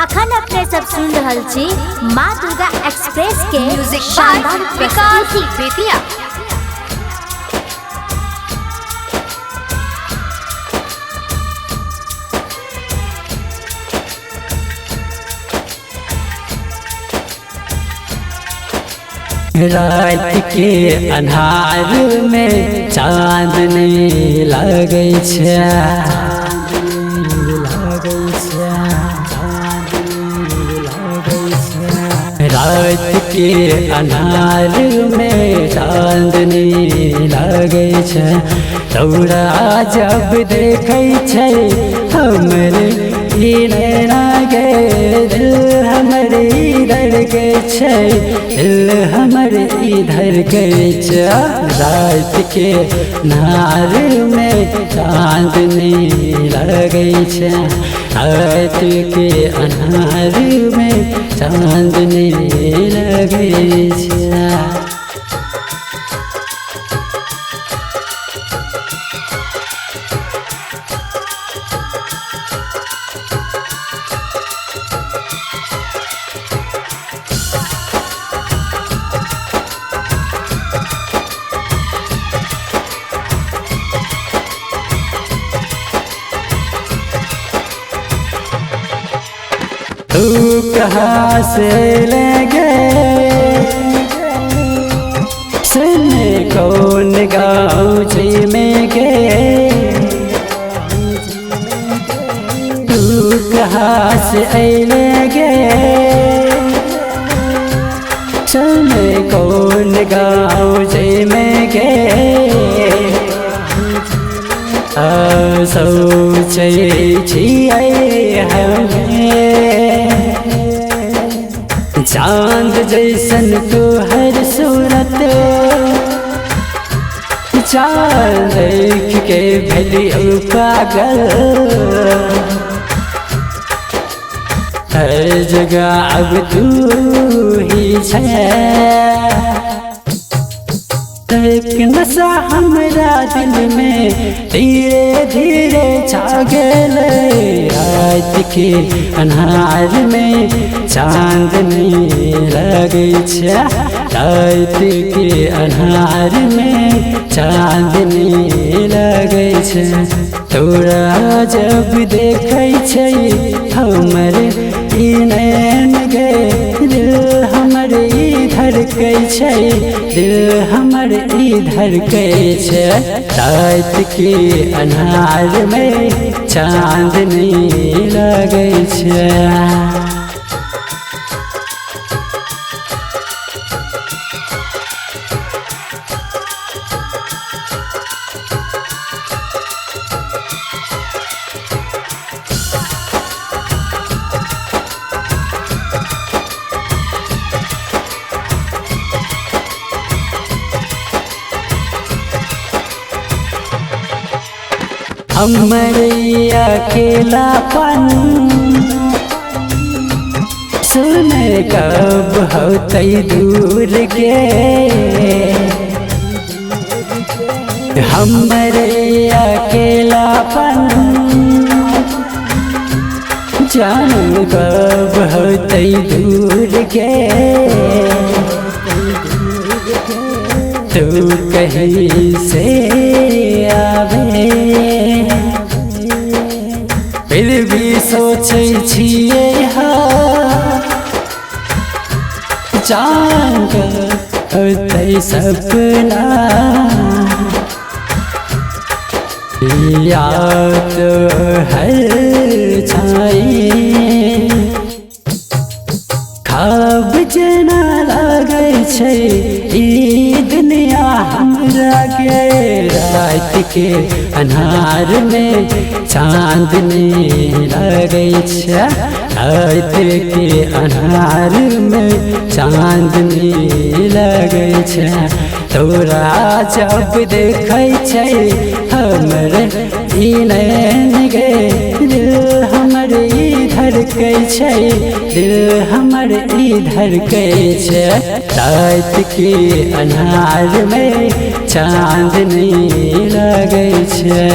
अखन अपने सब सुन रहल छी माँ दुर्गा एक्सप्रेस के शानदार प्रस्तुति बेतिया। रात के अन्हार में चांदनी लगै छै, रात के अन्हार में चांदनी लगै छै। तोरा जब देखै छै हमर ई नैना गे, दिल हमर इधर के छै, दिल हमर इधर के छै। रात के अन्हार में चांदनी लगै छै, रात के अन्हार में चांदनी लगै छै। तू कहाँ से ले गए, सुन कौन गाँव जी में गए। तू कहाँ से ले गए, सुन कौन गाँव जी में गए। सोचै छियै हमें चांद जैसन तोहर सूरत, चांद देख के भेलियो पागल। हर जगह अब तू ही छै, एक नशा हमरा दिल में धीरे धीरे छा गेलै। रात के अन्हार में चांदनी लगै छै, रात के अन्हार में चांदनी लगै छै। तोरा जब देखै छै हमर ई नैन गे, दिल हमर इधर के छै, दिल हमर इधर के छै। रात के अन्हार में चांदनी लगै छै। हमर अकेलापन सुन कब होतै दूर के, हमर अकेलापन जान कब होतै दूर के। तू कहीं से आवे फिर भी सोचै छियै चांद होतै सपना। याद हर छाई खाब जेना लागै छै ई दुनिया हमरा के। रात के अन्हार में चांदनी लगै छै, रात के अन्हार में चांदनी लगै छै। तोरा जब देखै छै हमर ई नैन गे, दिल हमर इधर के छै, दिल हमर इधर के छै। रात के अन्हार में चांदनी लगै छै।